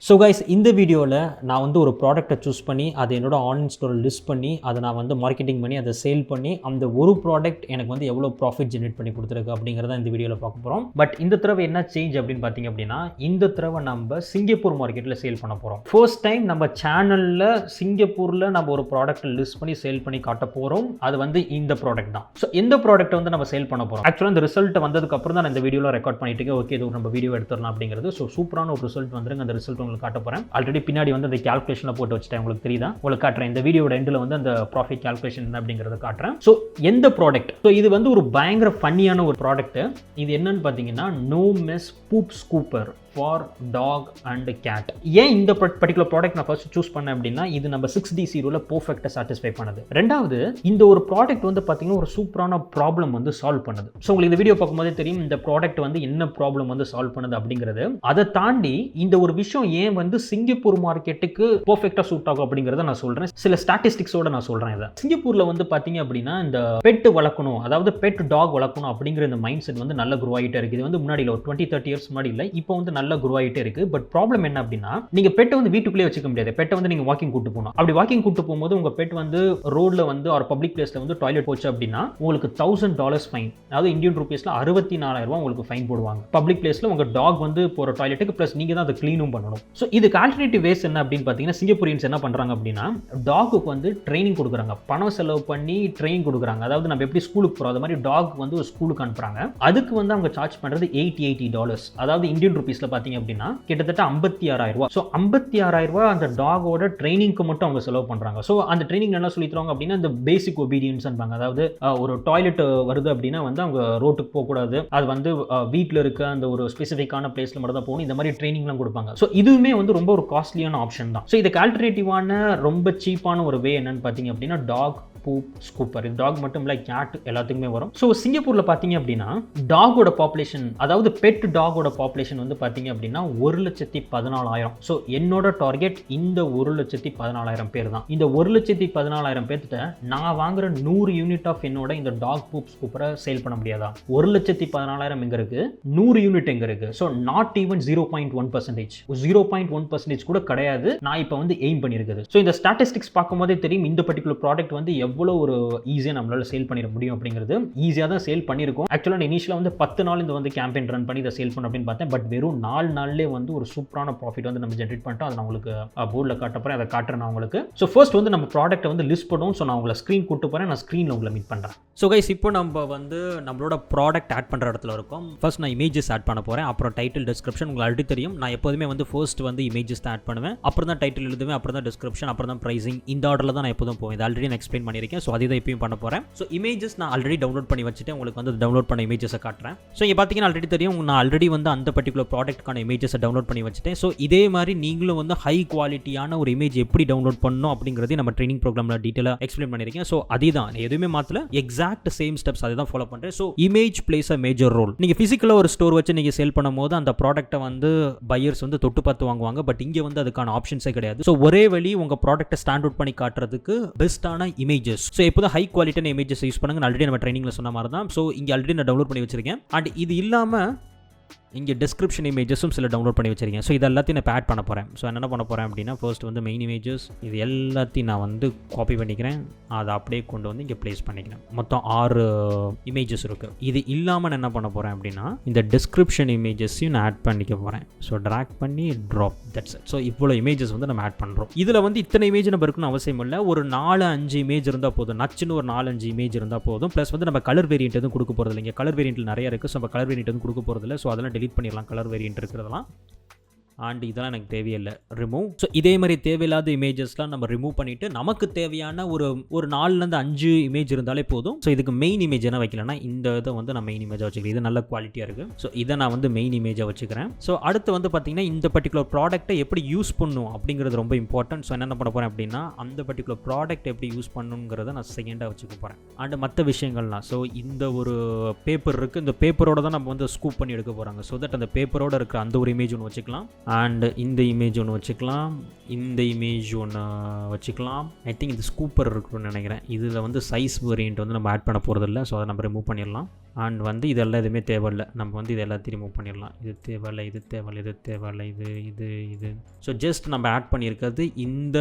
So guys, இந்த வீடியோவில் நான் வந்து ஒரு ப்ராடக்ட்டை சூஸ் பண்ணி அதை என்னோட ஆன்லைன் ஸ்டோரில் லிஸ்ட் பண்ணி அதை நான் வந்து மார்க்கெட்டிங் பண்ணி அதை சேல் பண்ணி அந்த ஒரு ப்ராடக்ட் எனக்கு வந்து எவ்வளோ ப்ராஃபிட் ஜென்ரேட் பண்ணி கொடுத்துருக்கு அப்படிங்கிறத இந்த வீடியோவில் பார்க்க போகிறோம். பட் இந்த தடவை என்ன சேஞ்ச் அப்படின்னு பார்த்தீங்க அப்படின்னா, இந்த தடவை நம்ம சிங்கப்பூர் மார்க்கெட்டில் சேல் பண்ண போகிறோம். ஃபர்ஸ்ட் டைம் நம்ம சேனலில் சிங்கப்பூரில் நம்ம ஒரு ப்ராடக்ட்டை லிஸ்ட் பண்ணி சேல் பண்ணி காட்ட போகிறோம். அது வந்து இந்த ப்ராடக்ட் தான். ஸோ எந்த ப்ராடக்ட்டை வந்து நம்ம சேல் பண்ண போகிறோம். ஆக்சுவலாக இந்த ரிசல்ட் வந்ததுக்கு அப்புறம் தான் நான் இந்த வீடியோவில் ரெக்கார்ட் பண்ணிட்டு இருக்கேன். ஓகே, இது நம்ம வீடியோ எடுத்துடலாம் அப்படிங்கிறது. ஸோ சூப்பரான ஒரு ரிசல்ட் வந்துருங்க. அந்த ரிசல்ட் உங்களுக்கு காட்ட போகிறேன். ஆல்ரெடி பின்னாடி வந்து அந்த கால்குலேஷனில் போட்டு வச்சுட்டேன். உங்களுக்கு தெரியுதா? உங்களுக்கு காட்டுறேன். இந்த வீடியோட எண்டில் வந்து அந்த ப்ராஃபிட் கால்குலேஷன் என்ன அப்படிங்கிறத காட்டுறேன். ஸோ எந்த ப்ராடக்ட்? ஸோ இது வந்து ஒரு பயங்கர ஃபன்னியான ஒரு ப்ராடக்ட். இது என்னன்னு பார்த்தீங்கன்னா, no mess poop scooper for dog and cat. ஏன் இந்த பர்டிகுலர் ப்ராடக்ட் நான் ஃபர்ஸ்ட் சூஸ் பண்ணேன் அப்படின்னா, இது நம்ம 6D ரூலில் பர்ஃபெக்டாக சாட்டிஸ்ஃபை பண்ணுது. ரெண்டாவது, இந்த ஒரு ப்ராடக்ட் வந்து பார்த்தீங்கன்னா ஒரு சூப்பரான ப்ராப்ளம் வந்து சால்வ் பண்ணுது. ஸோ உங்களுக்கு இந்த வீடியோ பார்க்கும்போதே தெரியும் இந்த ப்ராடக்ட் வந்து என்ன ப்ராப்ளம் வந்து சால்வ் பண்ணுது அப்படிங்கிறது. அதை தாண்டி இந்த ஒரு விஷயம் ஏன் வந்து சிங்கப்பூர் மார்க்கெட்டுக்கு பர்ஃபெக்டாக சூட் ஆகும் அப்படிங்கிறத நான் சொல்கிறேன். சில ஸ்டாட்டிஸ்டிக்ஸோட நான் சொல்கிறேன். இதை சிங்கப்பூரில் வந்து பார்த்தீங்க அப்படின்னா, இந்த பெட் வளர்க்கணும், அதாவது பெட் டாக் வளர்க்கணும் அப்படிங்கிற இந்த மைண்ட் செட் வந்து நல்ல குரோ ஆகிட்டே இருக்குது. இது வந்து முன்னாடி ஒரு 20-30 இயர்ஸ் முன்னாடி இல்லை, இப்போ வந்து நல்ல குரோ ஆகிட்டே இருக்கு. பட் ப்ராப்ளம் என்ன அப்படின்னா, நீங்க பெட்டை வந்து வீட்டுக்குள்ளே வச்சுக்க முடியாது. பெட்டை வந்து நீங்க வாக்கிங் கூட்டு போகணும். அப்படி வாக்கிங் கூட்டு போகும்போது உங்க பெட் வந்து ரோட்ல வந்து ஒரு பப்ளிக் பிளேஸ்ல வந்து டாய்லெட் போச்சு அப்படின்னா உங்களுக்கு $1000 ஃபைன், அதாவது இந்தியன் ரூபீஸ்ல 64,000 உங்களுக்கு ஃபைன் போடுவாங்க. பப்ளிக் பிளேஸ்ல உங்க டாக் வந்து போற டாய்லெட்டுக்கு பிளஸ் நீங்க தான் அதை கிளீனும் பண்ணணும். ஸோ இதுக்கு ஆல்டர்னேட்டிவ் வேஸ் என்ன அப்படின்னு பார்த்தீங்கன்னா, சிங்கப்பூரியன்ஸ் என்ன பண்றாங்க அப்படின்னா, டாகுக்கு வந்து ட்ரைனிங் கொடுக்குறாங்க. பணம் செலவு பண்ணி ட்ரைனிங் கொடுக்குறாங்க. அதாவது நம்ம எப்படி ஸ்கூலுக்கு போறோம் அது மாதிரி டாக் வந்து ஒரு ஸ்கூலுக்கு அனுப்புறாங்க. அதுக்கு வந்து அவங்க சார்ஜ் பண்றது $80, அதாவது இந்தியன் ரூபீஸ்ல பாத்தீங்க அப்படின்னா கிட்டத்தட்ட 56,000. ஸோ 56,000 அந்த டாகோட ட்ரைனிங்க்கு மட்டும் அவங்க செலவு பண்றாங்க. ஸோ அந்த ட்ரைனிங் என்ன சொல்லி தருவாங்க அப்படின்னா, இந்த பேசிக் ஒபீடியன்ஸ் அன்பாங்க. அதாவது ஒரு டாய்லெட் வருது அப்படின்னா வந்து அவங்க ரோட்டுக்கு போகக்கூடாது, அது வந்து வீட்டில் இருக்க அந்த ஒரு ஸ்பெசிஃபிக்கான பிளேஸ்ல மட்டும் தான் போகணும். இந்த மாதிரி ட்ரைனிங்லாம் கொடுப்பாங்க. ஸோ இதுவுமே வந்து ரொம்ப ஒரு காஸ்ட்லியான ஆப்ஷன் தான். ஸோ இதுக்கு ஆல்டர்னேட்டிவான ரொம்ப சீப்பான ஒரு வே என்னன்னு பார்த்தீங்க அப்படின்னா, டாக் பூப் ஸ்கூப்பர். இது டாக் மட்டும் இல்லை, கேட் எல்லாத்துக்குமே வரும். ஸோ சிங்கப்பூரில் பார்த்தீங்க அப்படின்னா டாகோட பாப்புலேஷன், அதாவது பெட் டாகோட பாப்புலேஷன் வந்து பார்த்தீங்க அப்படின்னா 1,14,000. ஸோ என்னோட டார்கெட் இந்த 1,14,000 பேர் தான். இந்த 1,14,000 பேர்கிட்ட நான் வாங்குற 100 யூனிட் ஆஃப் என்னோட இந்த டாக் பூப் ஸ்கூப்பரை சேல் பண்ண முடியாதா? 1,14,000 எங்க இருக்கு, 100 யூனிட் எங்க இருக்கு? ஸோ நாட் ஈவன் 0.1%, 0.1% கூட கிடையாது. நான் இப்போ வந்து எய்ம் பண்ணியிருக்குது. ஸோ இந்த ஸ்டாட்டிஸ்டிக்ஸ் பார்க்கும்போதே தெரியும் இந்த பர்டிகுலர் ப்ராடக்ட் வந்து எவ்வளோ ஒரு ஈஸியாக நம்மளால சேல் பண்ணிட முடியும் அப்படிங்கிறது. ஈஸியாக தான் சேல் பண்ணியிருக்கோம். ஆக்சுவலாக நான் இனிஷியலாக வந்து 10 நாள் இந்த வந்து கேம்பெயின் ரன் பண்ணி இதை சேல் பண்ண அப்படின்னு பார்த்தேன். பட் வெறும் 4 நாள்லேயே வந்து ஒரு சூப்பரான ப்ராஃபிட் வந்து நம்ம ஜென்ரேட் பண்ணிட்டோம். அதை நான் உங்களுக்கு போர்டில் காட்ட போகிறேன், அதை காட்டுறேன் நான் உங்களுக்கு. ஸோ ஃபர்ஸ்ட் வந்து நம்ம ப்ராடக்ட்டை வந்து லிஸ்ட் பண்ணுவோம். ஸோ நான் உங்களை ஸ்க்ரீன் கூட்டு போகிறேன், நான் ஸ்க்ரீனில் உங்களை மீட் பண்ணுறேன். ஸோ கைஸ், இப்போ நம்ம வந்து நம்மளோட ப்ராடக்ட் ஆட் பண்ணுற இடத்துல இருக்கோம். ஃபர்ஸ்ட் நான் இமேஜஸ் ஆட் பண்ண போகிறேன், அப்புறம் டைட்டில் டிஸ்கிரிப்ஷன். உங்களுக்கு ஆல்ரெடி தெரியும் நான் எப்போதுமே வந்து ஃபர்ஸ்ட் வந்து இமேஜஸ் தான் ஆட் பண்ணுவேன், அப்புறம் தான் டைட்டில் எழுதுவேன், அப்புறம் தான் டிஸ்கிரிப்ஷன், அப்புறம் தான் ப்ரைசிங். இந்த ஆர்டரில் தான் நான் எப்போதும் போவேன். இது ஆல்ரெடி நான் எக்ஸ்பிளைன் பண்ணியிருக்கேன். ஸோ அதை தான் இப்பயும் பண்ண போகிறேன். ஸோ இமேஜஸ் நான் ஆல்ரெடி டவுன்லோட் பண்ணி வச்சுட்டேன். உங்களுக்கு வந்து டவுன்லோட் பண்ண இமேஜஸை காட்டுறேன். ஸோ இங்கே பார்த்தீங்கன்னா ஆல்ரெடி தெரியும், நான் ஆல்ரெடி வந்து அந்த பர்டிகுலர் ப்ராடக்ட்கான இமேஜஸை டவுன்லோட் பண்ணி வச்சுட்டேன். ஸோ இதே மாதிரி நீங்களும் வந்து ஹை குவாலிட்டியான ஒரு இமேஜ் எப்படி டவுன்லோட் பண்ணணும் அப்படிங்கிறதே நம்ம ட்ரைனிங் ப்ரோக்ராமில் டீட்டெயிலாக எக்ஸ்பிளைன் பண்ணியிருக்கேன். ஸோ அதே தான், எதுவுமே மாற்றல, எக்ஸாக்ட் சேம் ஸ்டெப்ஸ் அதை தான் ஃபாலோ பண்ணுறேன். So image plays a major role. நீங்கள் ஃபிசிக்கலாக ஒரு ஸ்டோர் வச்சு நீங்கள் சேல் பண்ணும்போது அந்த ப்ராடக்ட்டை வந்து பையர்ஸ் வந்து தொட்டு பார்த்து வாங்குவாங்க. பட் இங்கே வந்து அதுக்கான ஆப்ஷன்ஸே கிடையாது. ஸோ ஒரே வழி உங்கள் ப்ராடக்ட்டை ஸ்டாண்ட் அவுட் பண்ணி காட்டுறதுக்கு பெஸ்ட்டான இமேஜஸ். ஸோ எப்போதான் ஹை குவாலிட்டியான இமேஜஸ் யூஸ் பண்ணுங்க. ஆல்ரெடி நம்ம ட்ரைனிங்கில் சொன்ன மாதிரி தான். ஸோ இங்கே ஆல்ரெடி நான் டவுன்லோட் பண்ணி வச்சிருக்கேன். அண்ட் இது இல்லாமல் இங்கே டிஸ்கிரிப்ஷன் இமேஜஸும் சில டவுன்லோட் பண்ணி வச்சிருக்கேன். ஸோ இது எல்லாத்தையும் நான் ஆட் பண்ண போகிறேன். ஸோ என்ன பண்ண போகிறேன் அப்படின்னா, ஃபர்ஸ்ட் வந்து மெயின் இமேஜஸ் இது எல்லாத்தையும் நான் வந்து காப்பி பண்ணிக்கிறேன், அதை அப்படியே கொண்டு வந்து இங்கே ப்ளேஸ் பண்ணிக்கிறேன். மொத்தம் 6 இமேஜஸ் இருக்குது. இது இல்லாமல் நான் என்ன பண்ண போகிறேன் அப்படின்னா, இந்த டிஸ்கிரிப்ஷன் இமேஜஸையும் நான் ஆட் பண்ணிக்க போகிறேன். ஸோ ட்ராக் பண்ணி ட்ராப், தட்ஸ் இட். ஸோ இவ்வளோ இமேஜஸ் வந்து நம்ம ஆட் பண்ணுறோம். இதில் வந்து இத்தனை இமேஜ் நம்ம இருக்குன்னு அவசியம் இல்லை. ஒரு 4-5 இமேஜ் இருந்தால் போதும். நச்சுன்னு ஒரு 4-5 இமேஜ் இருந்தால் போதும். ப்ளஸ் வந்து நம்ம கலர் வேரியன்ட் எதுவும் கொடுக்க போகிறது இல்லை. இங்கே கலர் வேரியன்ட்டில் நிறைய இருக்குது. ஸோ நம்ம கலர் வேரியன்ட் எதுவும் கொடுக்க போகிறது இல்லை. ஸோ அதெல்லாம் டெலிட் பண்ணிடலாம், கலர் வேரியன்ட் இருக்கிறதெல்லாம். அண்ட் இதெல்லாம் எனக்கு தேவையில்லை, ரிமூவ். ஸோ இதே மாதிரி தேவையில்லாத இமேஜஸ்லாம் நம்ம ரிமூவ் பண்ணிவிட்டு நமக்கு தேவையான ஒரு 4-5 இமேஜ் இருந்தாலே போதும். ஸோ இதுக்கு மெயின் இமேஜ் என்ன வைக்கலன்னா, இந்த இதை வந்து நான் மெயின் இமேஜாக வச்சுக்கிறேன். இது நல்ல குவாலிட்டியாக இருக்குது. ஸோ இதை நான் வந்து மெயின் இமேஜாக வச்சுக்கிறேன். ஸோ அடுத்து வந்து பார்த்தீங்கன்னா, இந்த பர்டிகுலர் ப்ராடக்ட்டை எப்படி யூஸ் பண்ணும் அப்படிங்கிறது ரொம்ப இம்பார்ட்டன்ட். ஸோ என்ன பண்ண போகிறேன் அப்படின்னா, அந்த பர்டிகுலர் ப்ராடக்ட் எப்படி யூஸ் பண்ணணுங்கிறத நான் செகண்டாக வச்சுக்க போகிறேன். அண்ட் மற்ற விஷயங்கள்லாம், ஸோ இந்த ஒரு பேப்பர் இருக்குது, இந்த பேப்பரோட தான் நம்ம வந்து ஸ்கூப் பண்ணி எடுக்க போகிறாங்க. ஸோ தட் அந்த பேப்பரோட இருக்கிற அந்த ஒரு இமேஜ் ஒன்று வச்சுக்கலாம். அண்ட் இந்த இமேஜ் ஒன்று வச்சுக்கலாம், இந்த இமேஜ் ஒன்று வச்சுக்கலாம். ஐ திங்க் இது ஸ்கூப்பர் இருக்குன்னு நினைக்கிறேன். இதில் வந்து சைஸ் வேரியன்ட் வந்து நம்ம ஆட் பண்ண போகிறது இல்லை. ஸோ அதை நம்ம ரிமூவ் பண்ணிடலாம். அண்ட் வந்து இதெல்லாம் எதுவுமே தேவையில்லை. நம்ம வந்து இது எல்லாத்தையும் ரிமூவ் பண்ணிடலாம். இது தேவையில்லை, இது தேவையில்லை, இது தேவையில்லை, இது இது இது ஸோ ஜஸ்ட் நம்ம ஆட் பண்ணியிருக்கிறது இந்த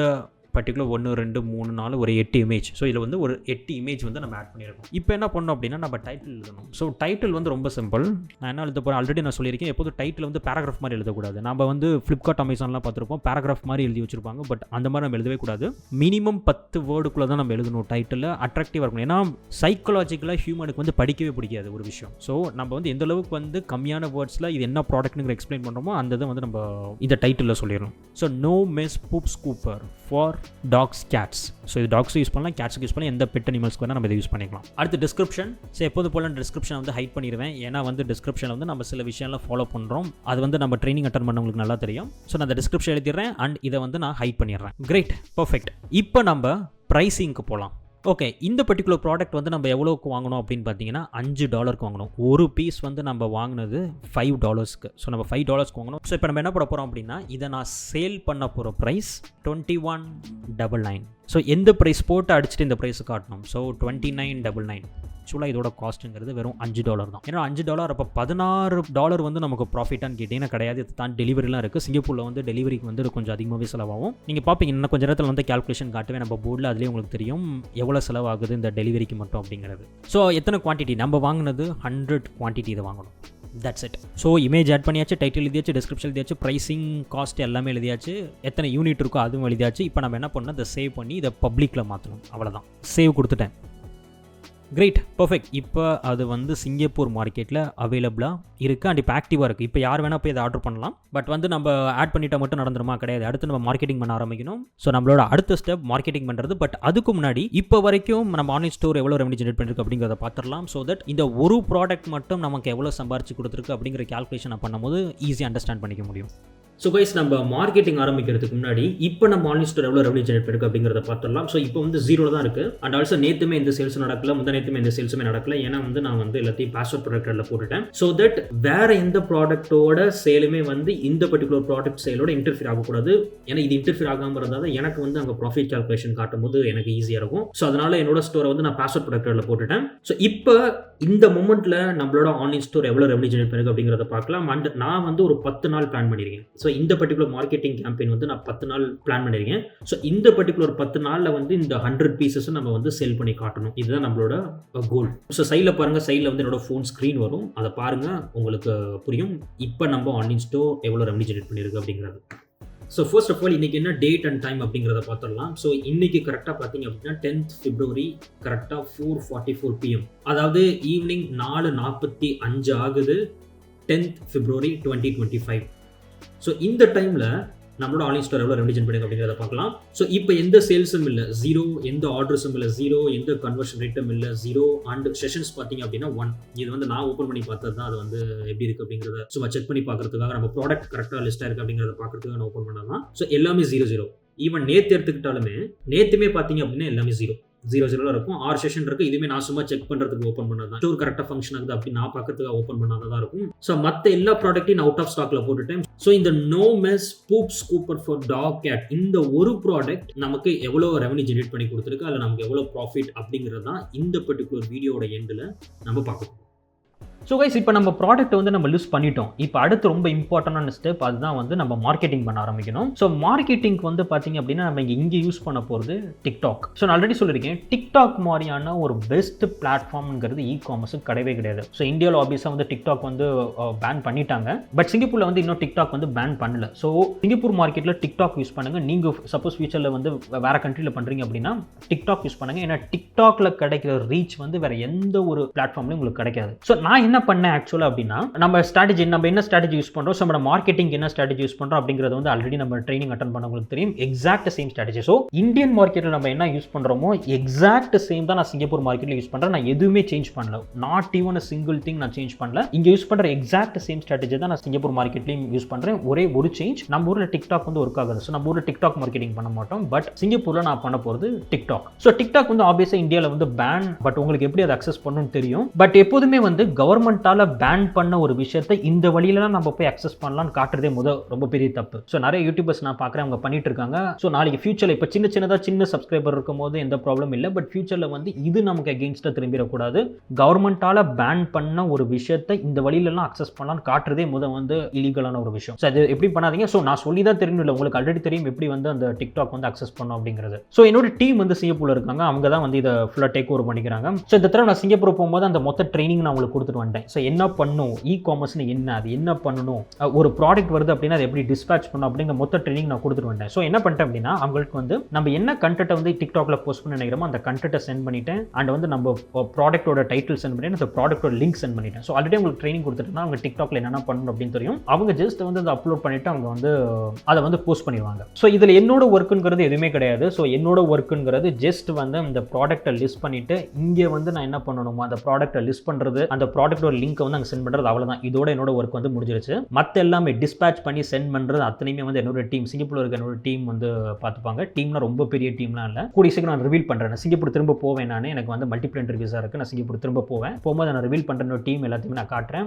பர்டிகுலர் 1 2 3 4 ஒரு 8 இமேஜ். ஸோ இதில் வந்து ஒரு 8 இமேஜ் வந்து நம்ம ஆட் பண்ணியிருக்கோம். இப்போ என்ன பண்ணோம் அப்படின்னா நம்ம டைட்டில் எழுதணும். ஸோ டைட்டில் வந்து ரொம்ப சிம்பிள். நான் என்ன எழுத போகிறேன், ஆல்ரெடி நான் சொல்லியிருக்கேன், எப்போதும் டைட்டில் வந்து பேராகிராஃப் மாதிரி எழுதக்கூடாது. நம்ம வந்து ஃப்ளிப்கார்ட் அமேசான்லாம் பார்த்துருப்போம், பேராகிராஃப் மாதிரி எழுதி வச்சிருப்பாங்க. பட் அந்த மாதிரி நம்ம எழுதவே கூடாது. மினிமம் 10 வேர்டுக்குள்ளே தான் நம்ம எழுதணும். டைட்டில் அட்ராக்டிவாக இருக்கணும். ஏன்னா சைக்காலஜிக்கலாக ஹியூமனுக்கு வந்து படிக்கவே பிடிக்காது ஒரு விஷயம். ஸோ நம்ம வந்து எந்த அளவுக்கு வந்து கம்மியான வேர்ட்ஸில் இது என்ன ப்ராடக்ட்னுங்கிற எக்ஸ்பிளைன் பண்ணுறோமோ அந்த இதை வந்து நம்ம இந்த டைட்டிலில் சொல்லிடணும். So no mess poop scooper for dogs cats. So இது டாக்ஸுக்கு யூஸ் பண்ணலாம், கேட்ஸுக்கு யூஸ் பண்ணலாம், எந்த பெட் அனிமல்ஸ்க்கு வேணால் நம்ம இதை யூஸ் பண்ணிக்கலாம். அடுத்து டிஸ்கிரிப்ஷன். ஸோ எப்போது போல டிஸ்கிரிப்ஷன் வந்து ஹைட் பண்ணிடுவேன். ஏன்னா வந்து டிஸ்கிரிப்ஷனில் வந்து நம்ம சில விஷயம்லாம் ஃபாலோ பண்ணுறோம். அது வந்து நம்ம ட்ரைனிங் அட்டன் பண்ணவங்களுக்கு நல்லா தெரியும். ஸோ நான் அந்த டிஸ்கிரிப்ஷன் எழுதிடுறேன் அண்ட் இதை வந்து நான் ஹைட் பண்ணிடுறேன். Great, perfect. இப்போ நம்ம ப்ரைஸிங்க்கு போகலாம். ஓகே, இந்த பர்டிகுலர் ப்ராடக்ட் வந்து நம்ம எவ்வளோக்கு வாங்கணும் அப்படின்னு பார்த்தீங்கன்னா $5 வாங்கணும். ஒரு பீஸ் வந்து நம்ம வாங்கினது $5. ஸோ நம்ம $5 வாங்கணும். ஸோ இப்போ நம்ம என்ன பண்ண போகிறோம் அப்படின்னா இதை நான் சேல் பண்ண போகிற ப்ரைஸ் $21.99. ஸோ எந்த ப்ரைஸ் போட்டு அடிச்சுட்டு இந்த ப்ரைஸை காட்டணும். ஸோ $29.99. ஆக்சுவலாக இதோட காஸ்ட்டுங்கிறது வெறும் $5 தான். ஏன்னா $5 அப்போ $16 வந்து நமக்கு ப்ராஃபிட்டான்னு கேட்டிங்கன்னா கிடையாது. இது தான் டெலிவரிலாம் இருக்குது. சிங்கப்பூரில் வந்து டெலிவரிக்கு வந்து கொஞ்சம் அதிகமாகவே செலவாகும். நீங்கள் பார்ப்பீங்க, இன்னும் கொஞ்சம் நேரத்தில் வந்து கேல்குலேஷன் காட்டுவேன் நம்ம போர்டில். அதுலேயே உங்களுக்கு தெரியும் எவ்வளோ செலவாகுது இந்த டெலிவரிக்கு மட்டும் அப்படிங்கிறது. ஸோ எத்தனை குவான்டிட்டி நம்ம வாங்கினது 100 குவான்டிட்டி இதை வாங்கணும். That's it. So image add பண்ணியாச்சு, டைட்டில் எழுதியாச்சு, டிஸ்கிரிப்ஷன் எழுதியாச்சு, ப்ரைஸிங் காஸ்ட் எல்லாமே எழுதியாச்சு, எத்தனை யூனிட் இருக்கோ அதுவும் எழுதியாச்சு. இப்போ நம்ம என்ன பண்ணணும், இதை சேவ் பண்ணி இதை பப்ளிக்கில் மாற்றணும். அவ்வளோதான், சேவ் கொடுத்துட்டேன். Great, perfect. இப்போ அது வந்து சிங்கப்பூர் மார்க்கெட்டில் அவைலபிளாக இருக்குது அண்ட் இப்போ ஆக்டிவாக இருக்குது. இப்போ யார் வேணால் போய் இதை ஆர்டர் பண்ணலாம். பட் வந்து நம்ம ஆட் பண்ணிட்டால் மட்டும் நடந்துருமா? கிடையாது. அடுத்து நம்ம மார்க்கெட்டிங் பண்ண ஆரம்பிக்கணும். ஸோ நம்மளோட அடுத்த ஸ்டெப் மார்க்கெட்டிங் பண்ணுறது. பட் அதுக்கு முன்னாடி இப்போ வரைக்கும் நம்ம ஆன்லைன் ஸ்டோர் எவ்வளோ ரெவன்யூ ஜெனரேட் பண்ணிருக்கு அப்படிங்கிறத பார்த்துடலாம். ஸோ தட் இந்த ஒரு ப்ராடக்ட் மட்டும் நமக்கு எவ்வளோ சம்பாரிச்சு கொடுத்துருக்கு அப்படிங்கிற கேல்குலேஷனை பண்ணும்போது ஈஸியாக அண்டர்ஸ்டாண்ட் பண்ணிக்க முடியும். ஸோ கைஸ், நம்ம மார்க்கெட்டிங் ஆரம்பிக்கிறதுக்கு முன்னாடி இப்போ நம்ம ஆன்லைன் ஸ்டோர் எவ்வளோ ரெவன்யூ ஜெனரேட் பண்ணிருக்கு அப்படிங்கிறத பார்த்துடலாம். ஸோ இப்போ வந்து 0 தான் இருக்குது. அண்ட் ஆல்சோ நேற்றுமே எந்த சேல்ஸ் நடக்கல, நேற்றுமே எந்த சேல்ஸுமே நடக்கல. ஏன்னா வந்து நான் வந்து எல்லாத்தையும் பாஸ்வேர்ட் ப்ராடக்ட்டில் போட்டுட்டேன். ஸோ தட் வேற எந்த ப்ராடக்ட்டோட சேலுமே வந்து இந்த பர்டிகுலர் ப்ராடக்ட் சேலோட இன்டர்ஃபியர் ஆகக்கூடாது. ஏன்னா இது இன்டர்ஃபியர் ஆகாமல் இருந்தால் தான் எனக்கு வந்து அங்கே ப்ராஃபிட் கால்குலேஷன் காட்டும் போது எனக்கு ஈஸியாக இருக்கும். ஸோ அதனால என்னோட ஸ்டோரை வந்து நான் பாஸ்வேர்ட் ப்ராடக்ட்டில் போட்டுட்டேன். ஸோ இப்போ இந்த மொமெண்ட்டில் நம்மளோட ஆன்லைன் ஸ்டோர் எவ்வளோ ரெவன்யூ ஜெனரேட் பண்ணிருக்கு அப்படிங்கிறத பார்க்கலாம். அண்ட் நான் வந்து ஒரு 10 நாள் பிளான் பண்ணியிருக்கேன். ஸோ இந்த பர்டிகுலர் மார்க்கெட்டிங் கேம்பெயின் வந்து நான் 10 நாள் பிளான் பண்ணியிருக்கேன். ஸோ இந்த பர்டிகுலர் 10 நாளில் வந்து இந்த 100 பீசஸ் நம்ம வந்து சேல் பண்ணி காட்டணும். இதுதான் நம்மளோட கோல். ஸோ சைடில் பாருங்கள், சைடில் வந்து என்னோட ஃபோன் ஸ்க்ரீன் வரும். அதை பாருங்கள், உங்களுக்கு புரியும் இப்போ நம்ம ஆன்லைன் ஸ்டோர் எவ்வளோ ரெவன்யூ ஜெனரேட் பண்ணியிருக்கு அப்படிங்கிறது. ஸோ ஃபர்ஸ்ட் ஆஃப் ஆல் இன்றைக்கி என்ன டேட் அண்ட் டைம் அப்படிங்கிறத பார்த்துடலாம். ஸோ இன்றைக்கி கரெக்டாக பார்த்தீங்க அப்படின்னா 10th February கரெக்டாக 4:44 PM. அதாவது ஈவினிங் 4:45 ஆகுது. 10th February 2025. ஸோ இந்த டைமில் நம்மளோட ஆன்லைன் ஸ்டோர் எவ்வளோ ரெவன்யூ ஜெனரேட் பண்ணிருக்கு அப்படிங்கிறத பார்க்கலாம். ஸோ இப்போ எந்த சேல்ஸும் இல்லை, 0, எந்த ஆர்டர்ஸும் இல்லை, 0, எந்த கன்வர்ஷன் ரேட்டும் இல்லை, 0. அண்ட் செஷன்ஸ் பார்த்தீங்க அப்படின்னா 1. இது வந்து நான் ஓப்பன் பண்ணி பார்த்தது தான். அது வந்து எப்படி இருக்குது அப்படிங்கிறத சும்மா செக் பண்ணி பார்க்கறதுக்காக, நம்ம ப்ராடக்ட் கரெக்டாக லிஸ்ட்டாக இருக்குது அப்படிங்கிறத பார்க்கறதுக்காக நான் ஓப்பன் பண்ணலாம். ஸோ எல்லாமே 0. ஈவன் நேற்று எடுத்துக்கிட்டாலுமே நேற்றுமே பார்த்தீங்க அப்படின்னா எல்லாமே 0 இருக்கும். 6 செஷன் இருக்குது. இதுவுமே நான் சும்மா செக் பண்ணுறதுக்கு ஓப்பன் பண்ணது தான். ஸ்டோர் கரெக்டாக ஃபங்க்ஷன் ஆகுது அப்படி நான் பார்க்கறதுக்காக ஓப்பன் பண்ணாதான் இருக்கும். ஸோ மற்ற எல்லா ப்ராடக்ட்டையும் நான் அவுட் ஆஃப் ஸ்டாக்ல போட்டுட்டேன். ஸோ இந்த no mess poop scooper for dog cat, இந்த ஒரு ப்ராடக்ட் நமக்கு எவ்வளோ ரெவன்யூ ஜெனரேட் பண்ணி கொடுத்துருக்கு, அதில் நமக்கு எவ்வளோ ப்ராஃபிட் அப்படிங்கிறது தான் இந்த பர்டிகுலர் வீடியோட எண்டில் நம்ம பார்க்கணும். ஸோ கைஸ், இப்போ நம்ம ப்ராடக்ட் வந்து நம்ம லிஸ்ட் பண்ணிட்டோம். இப்போ அடுத்து ரொம்ப இம்பார்ட்டண்டான ஸ்டெப் அதுதான் வந்து நம்ம மார்க்கெட்டிங் பண்ண ஆரம்பிக்கணும். ஸோ மார்க்கெட்டிங்க்கு வந்து பார்த்தீங்க அப்படின்னா நம்ம இங்கே யூஸ் பண்ண போகிறது டிக்டாக். ஸோ நான் ஆல்ரெடி சொல்லியிருக்கேன், டிக்டாக் மாதிரியான ஒரு பெஸ்ட் பிளாட்ஃபார்ம்ங்கிறது காமர்ஸுக்கு கிடையவே கிடையாது. ஸோ இந்தியாவில் ஆப்வியஸாக வந்து டிக்டாக் வந்து பேன் பண்ணிட்டாங்க. பட் சிங்கப்பூரில் வந்து இன்னும் டிக்டாக் வந்து பேன் பண்ணல. ஸோ சிங்கப்பூர் மார்க்கெட்டில் டிக்டாக் யூஸ் பண்ணுங்கள். நீங்கள் சப்போஸ் ஃபியூச்சரில் வந்து வேறு கண்ட்ரியில் பண்ணுறீங்க அப்படின்னா டிக்டாக் யூஸ் பண்ணுங்கள். ஏன்னா டிக்டாக்ல கிடைக்கிற ரீச் வந்து வேறு எந்த ஒரு பிளாட்ஃபார்ம்லையும் உங்களுக்கு கிடைக்காது. ஸோ நான் என்ன பண்ணேன் ஆக்சுவலாக அப்படின்னா, நம்ம என்ன ஸ்ட்ராட்டஜி யூஸ் பண்ணுறோம், நம்ம மார்க்கெட்டிங் என்ன ஸ்ட்ராட்டஜி யூஸ் பண்ணுறோம் அப்படிங்கிறது வந்து ஆல்ரெடி நம்ம ட்ரைனிங் அட்டன் பண்ணவங்களுக்கு தெரியும். Exact same strategy. So Indian மார்க்கெட்டில் நம்ம என்ன யூஸ் பண்ணுறோமோ எக்ஸாக்ட் சேம் தான் நான் சிங்கப்பூர் மார்க்கெட்டில் யூஸ் பண்ணுறேன். நான் எதுவுமே சேஞ்ச் பண்ணல. Not even a single thing நான் சேஞ்ச் பண்ணல. இங்கே யூஸ் பண்ணுற எக்ஸாக்ட் சேம் ஸ்ட்ராட்டஜி தான் நான் சிங்கப்பூர் மார்க்கெட்லையும் யூஸ் பண்ணுறேன். ஒரே ஒரு சேஞ்ச், நம்ம ஊரில் டிக்டாக் வந்து ஒர்க் ஆகுது. ஸோ நம்ம ஊரில் டிக்டாக் மார்க்கெட்டிங் பண்ண மாட்டோம். பட் சிங்கப்பூரில் நான் பண்ண போகிறது டிக்டாக். ஸோ டிக்டாக் வந்து ஆப்வியஸாக இந்தியாவில் வந்து பேன். பட் உங்களுக்கு எப்படி அதை அக்சஸ் பண்ணணும்னு தெரியும். பட் எப்போதுமே வந்து கவர்மெண்ட் கவர்மெண்டால பேன் பண்ண ஒரு விஷயத்தை இந்த வழியிலாம் நம்ம போய் அக்சஸ் பண்ணலாம்னு காட்டுறதே ரொம்ப பெரிய தப்பு. ஸோ நிறைய யூடியூபர்ஸ் நான் பார்க்குறேன், அவங்க பண்ணிட்டு இருக்காங்க. ஸோ நாளைக்கு ஃபியூச்சரில் இப்போ சின்ன சப்ஸ்கிரைபர் இருக்கும் போது எந்த ப்ராப்ளம் இல்லை. பட் ஃபியூச்சரில் வந்து இது நமக்கு அகெயின்ஸ்டாக திரும்பிடக்கூடாது. கவர்மெண்டால பேன் பண்ண ஒரு விஷயத்தை இந்த வழியிலலாம் அக்சஸ் பண்ணலாம்னு காட்டுறதே வந்து இல்லீகலான ஒரு விஷயம். ஸோ அது எப்படி பண்ணாதீங்க. ஸோ நான் சொல்லி தான் தெரியும், இல்லை உங்களுக்கு ஆல்ரெடி தெரியும் எப்படி வந்து அந்த டிக்டாக் வந்து அக்சஸ் பண்ணோம் அப்படிங்கிறது. ஸோ என்னோட டீம் வந்து சிங்கப்பூர்ல இருக்காங்க, அவங்க தான் வந்து இதை ஃபுல்லாக டேக் ஓவர் பண்ணிக்கிறாங்க. ஸோ இந்த தடவை நான் சிங்கப்பூர் போகும்போது அந்த மொத்த ட்ரைனிங் நான் உங்களுக்கு கொடுத்துட்டு வந்துட்டேன். ஸோ என்ன பண்ணும், இ காமர்ஸ்னு என்ன, அது என்ன பண்ணணும், ஒரு ப்ராடக்ட் வருது அப்படின்னா அதை எப்படி டிஸ்பேச் பண்ணணும் அப்படிங்கிற மொத்த ட்ரைனிங் நான் கொடுத்துட்டு வந்துட்டேன். ஸோ என்ன பண்ணிட்டேன் அப்படின்னா, அவங்களுக்கு வந்து நம்ம என்ன கண்டென்ட்டை வந்து டிக்டாக்ல போஸ்ட் பண்ண நினைக்கிறோமோ அந்த கண்டென்ட்டை சென்ட் பண்ணிட்டேன். அண்ட் வந்து நம்ம ப்ராடக்ட்டோட டைட்டில் சென்ட் பண்ணிட்டேன், அந்த ப்ராடக்ட்டோட லிங்க் சென்ட் பண்ணிட்டேன். ஸோ ஆல்ரெடி உங்களுக்கு ட்ரைனிங் கொடுத்துட்டுனா அவங்க டிக்டாக்ல என்னென்ன பண்ணணும் அப்படின்னு தெரியும். அவங்க ஜஸ்ட் வந்து அதை அப்லோட் பண்ணிட்டு அவங்க வந்து அதை வந்து போஸ்ட் பண்ணிடுவாங்க. ஸோ இதில் என்னோட ஒர்க்குங்கிறது எதுவுமே கிடையாது. ஸோ என்னோட ஒர்க்குங்கிறது ஜஸ்ட் வந்து அந்த ப்ராடக்ட்டை லிஸ்ட் பண்ணிட்டு இங்கே வந்து நான் என்ன பண்ணணுமோ அந்த ப்ராடக்ட்டை லிஸ்ட் பண்ணுறது, அந்த ப்ராடக்ட்டோட லிங்க்கை வந்து அங்கே சென்ட் பண்ணுறது, அவ்வளோதான். இதோட என்னோட ஒர்க் வந்து முடிஞ்சிருச்சு. மற்ற எல்லாமே டிஸ்பேச் பண்ணி சென்ட் பண்ணுறது அத்தனையுமே வந்து என்னோட டீம், சிங்கப்பூர்ல இருக்க என்னோட டீம் வந்து பார்த்துப்பாங்க. டீம்னா ரொம்ப பெரிய டீம்லாம் இல்லை. கூடிய சீக்கிரம் நான் ரிவீல் பண்ணுறேன். சிங்கப்பூர் திரும்ப போவேன். நான் எனக்கு வந்து மல்டிபிள் இன்டர்வியூஸாக இருக்குது. நான் சிங்கப்பூர் திரும்ப போகும்போது நான் ரிவீல் பண்ணுற டீம் எல்லாத்தையுமே நான் காட்டுறேன்.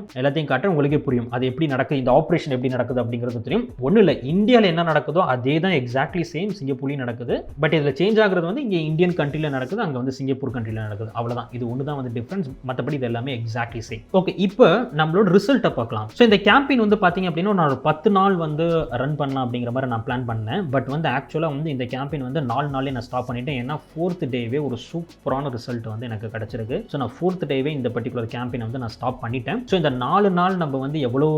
உங்களுக்கே புரியும் அது எப்படி நடக்குது, இந்த ஆப்ரேஷன் எப்படி நடக்குது அப்படிங்கிறது தெரியும். ஒன்றும் இல்லை, இந்தியாவில் என்ன நடக்குதோ அதே தான் எக்ஸாக்ட்லி சேம் சிங்கப்பூர்லையும் நடக்குது. பட் இதில் சேஞ்ச் ஆகிறது வந்து இங்கே இந்தியன் கண்ட்ரியில் நடக்குது, அங்கே வந்து சிங்கப்பூர் கண்ட்ரியில் நடக்குது. அவ்வளோதான். இது ஒன்று தான் வந்து டிஃப்ரென்ஸ். மற்றபடி இது எல்லாமே எக்ஸாக்ட்லி சேம். ஓகே, இப்போ நம்மளோட ரிசல்ட்டை பார்க்கலாம். ஸோ இந்த கேம்பெயின் வந்து பார்த்தீங்க அப்படின்னா நான் ஒரு 10 நாள் வந்து ரன் பண்ணலாம் அப்படிங்கிற மாதிரி நான் பிளான் பண்ணேன். பட் வந்து ஆக்சுவலாக வந்து இந்த கேம்பெயின் வந்து 4 நாளே நான் ஸ்டாப் பண்ணிட்டேன். ஏன்னா 4th டேவே ஒரு சூப்பரான ரிசல்ட் வந்து எனக்கு கிடைச்சிருக்கு. ஸோ நான் 4th டேவே இந்த பர்டிகுலர் கேம்பெயின் வந்து நான் ஸ்டாப் பண்ணிட்டேன். ஸோ இந்த 4 நாள் நம்ம வந்து எவ்வளோ